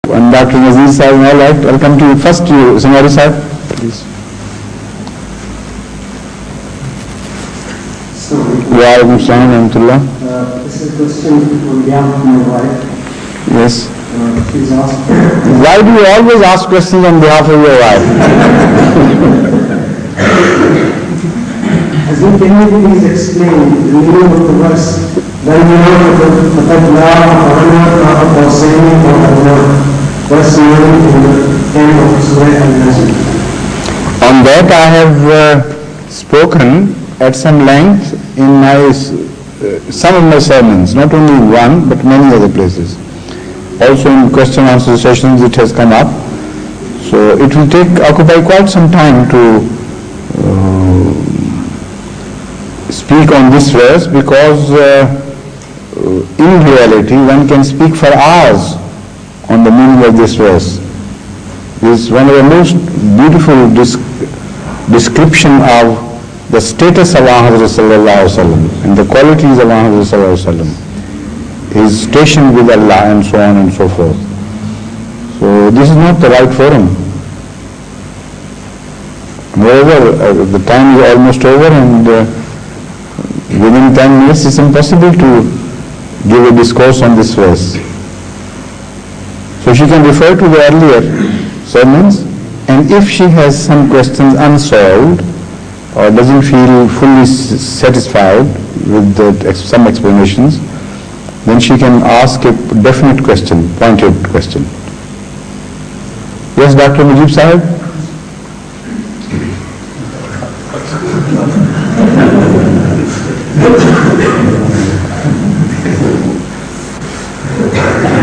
And Dr. Nazir Sahib, all right, welcome to you. First you, Samari Sahib, please. Wa alaikum salam wa rahmatullah. This is a question on behalf of my wife. Yes. She's asked. Why do you always ask questions on behalf of your wife? Can you please explain the meaning of the verse? When you know the verse 9 in the end of Surah Al-Najm. On that I have spoken at some length in my some of my sermons, not only one but many other places. Also in question answer sessions it has come up. So it will occupy quite some time to speak on this verse, because in reality one can speak for hours on the meaning of this verse. This is one of the most beautiful description of the status of Hadhrat Sallallahu Alaihi Wasallam and the qualities of Hadhrat Sallallahu Alaihi Wasallam, his station with Allah and so on and so forth. So this is not the right forum. Moreover, the time is almost over, and within 10 minutes it's impossible to give a discourse on this verse. So she can refer to the earlier sermons, and if she has some questions unsolved or doesn't feel fully satisfied with some explanations, then she can ask a definite question, pointed question. Yes, Dr. Mujib Sahib?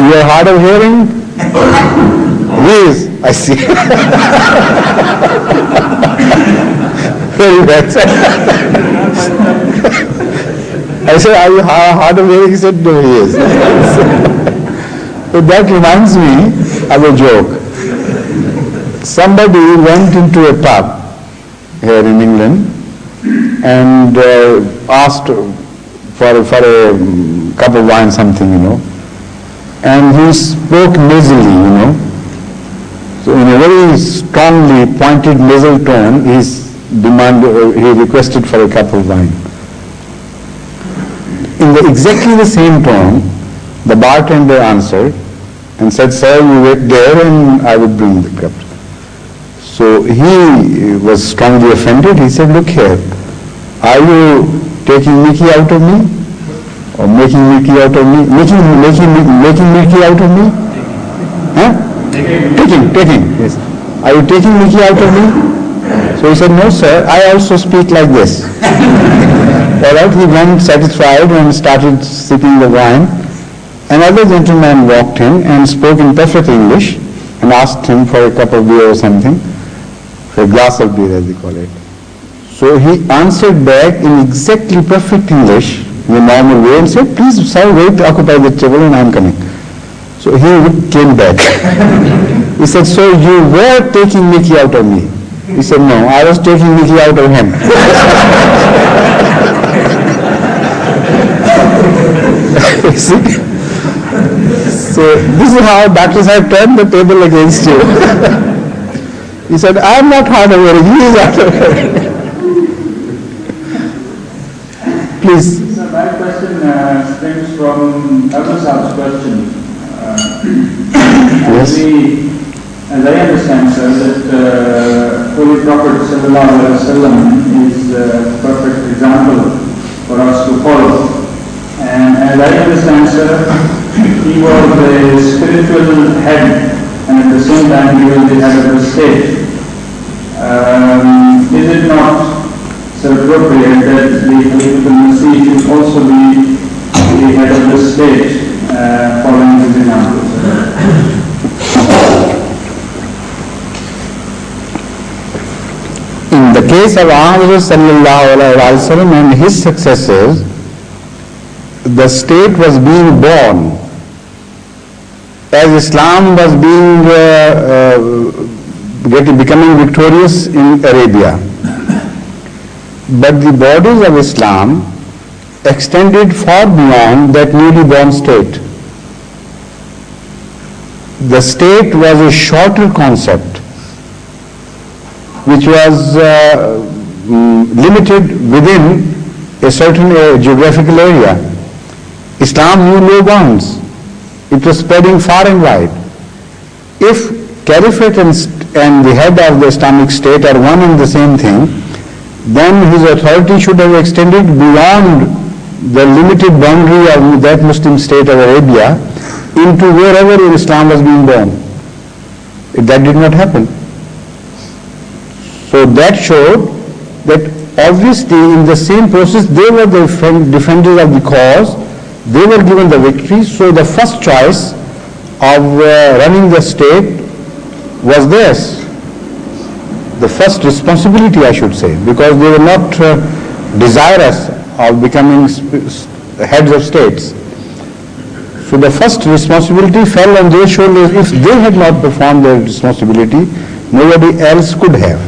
You are hard of hearing? Yes, I see. Very bad. I said, are you hard of hearing? He said, no, he is. So that reminds me of a joke. Somebody went into a pub here in England and asked for a cup of wine, something, and he spoke nasally, So in a very strongly pointed nasal tone, he requested for a cup of wine. In exactly the same tone, the bartender answered and said, "Sir, you wait there and I will bring the cup." So he was strongly offended. He said, "Look here, are you taking Mickey out of me? Or making Mickey out of me? Making Mickey out of me? Huh? Taking. Yes. Are you taking Mickey out of me?" So he said, "No, sir, I also speak like this." All right, he went satisfied and started sipping the wine. Another gentleman walked in and spoke in perfect English and asked him for a cup of beer or something, for a glass of beer as they call it. So he answered back in exactly perfect English, in the normal way, and said, "Please, sir, wait, occupy the table and I am coming." So he came back. He said, "So you were taking Mickey out of me?" He said, "No, I was taking Mickey out of him." See? So this is how doctors have turned the table against you. He said, "I am not hard of hearing, he is hard of hearing." Please. So my question stems from Abdul's question. Yes. As I understand, sir, that Holy Prophet Sallallahu Alaihi Wasallam is a perfect example for us to follow. And as I understand, sir, he was the spiritual head, and at the same time he was the head of the state. Is it not so appropriate that the political Masih should also be the head of the state, following his example? In the case of Hadhrat Sallallahu Alaihi Wasallam and his successors, the state was being born as Islam was becoming victorious in Arabia. But the borders of Islam extended far beyond that newly born state. the state was a shorter concept, which was limited within a certain geographical area. Islam knew no bounds. It was spreading far and wide. If caliphate and the head of the Islamic State are one and the same thing, then his authority should have extended beyond the limited boundary of that Muslim state of Arabia into wherever Islam was being born. That did not happen. So that showed that obviously in the same process they were the defenders of the cause, they were given the victory, so the first choice of running the state was theirs. The first responsibility, I should say, because they were not desirous of becoming heads of states. So the first responsibility fell on their shoulders. If they had not performed their responsibility, nobody else could have.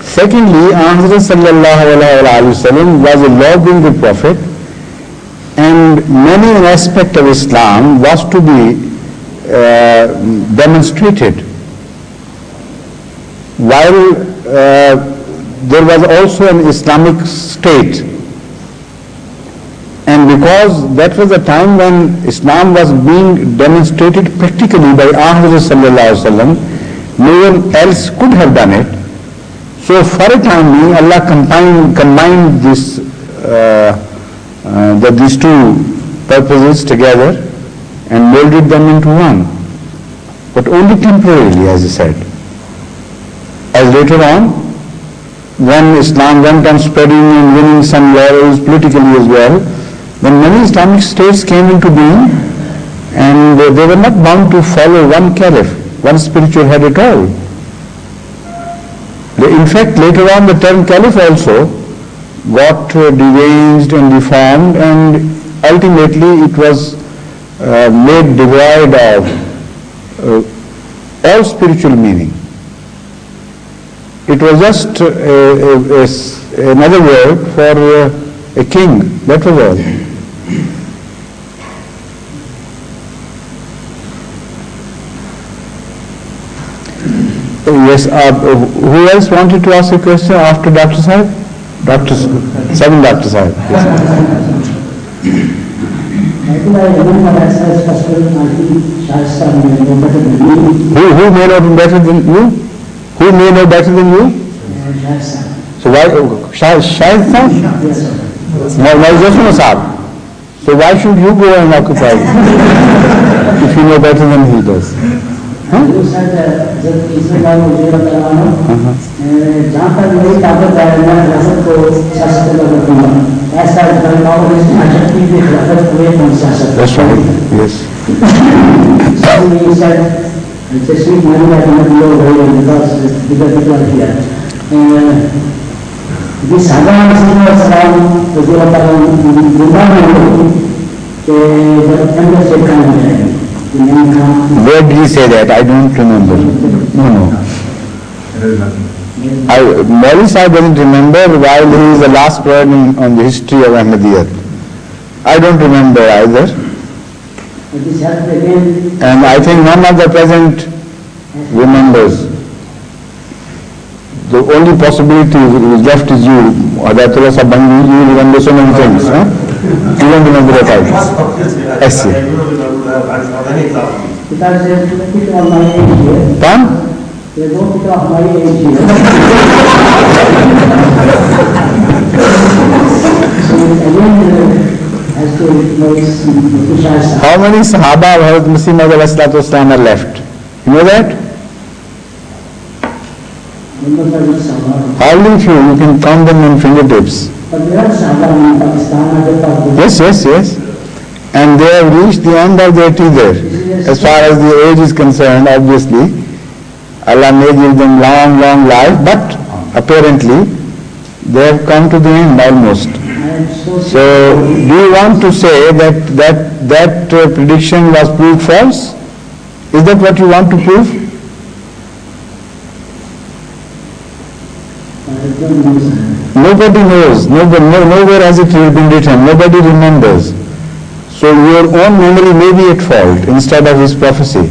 Secondly, Hadhrat sallallahu alayhi wa sallam was a law-bringing prophet, and many an aspect of Islam was to be demonstrated. While there was also an Islamic state, and because that was a time when Islam was being demonstrated practically by Hadhrat sallallahu alaihi wasallam, no one else could have done it. So for a time being, Allah combined these two purposes together and molded them into one, but only temporarily, as I said. As later on, when Islam went on spreading and winning some laurels politically as well, when many Islamic states came into being, and they were not bound to follow one caliph, one spiritual head at all. In fact, later on the term caliph also got deranged and deformed, and ultimately it was made devoid of all spiritual meaning. It was just another word for a king, that was all. Yes, who else wanted to ask a question after Dr. Sahib? Seven Dr. Sahib. Yes. Who may not be better than you? Who may know better than you? So why, Shahid Sahib? So why should you go and occupy if you know better than he does? Huh? You said that that's right, yes. So you said, it's a sweet money that you have low volume because bigger people are here. This Hadhrat Mirza Where did he say that? I don't remember. No. Mauli Sahib doesn't remember while he is the last word on the history of Ahmadiyyat. I don't remember either. And I think none of the present remembers. The only possibility is left is you. Hadhrat Sahib, you remember so many things. Huh? You don't remember the titles. I see. Pardon? How many Sahaba of Hadhrat Mirza Tahir are left? You know that? Hardly few. You can count them on fingertips. Yes. And they have reached the end of their tether. As far as the age is concerned, obviously, Allah may give them long life, but apparently they have come to the end almost. So, do you want to say that prediction was proved false? Is that what you want to prove? Nobody knows. Nowhere has it been written. Nobody remembers. So your own memory may be at fault instead of his prophecy.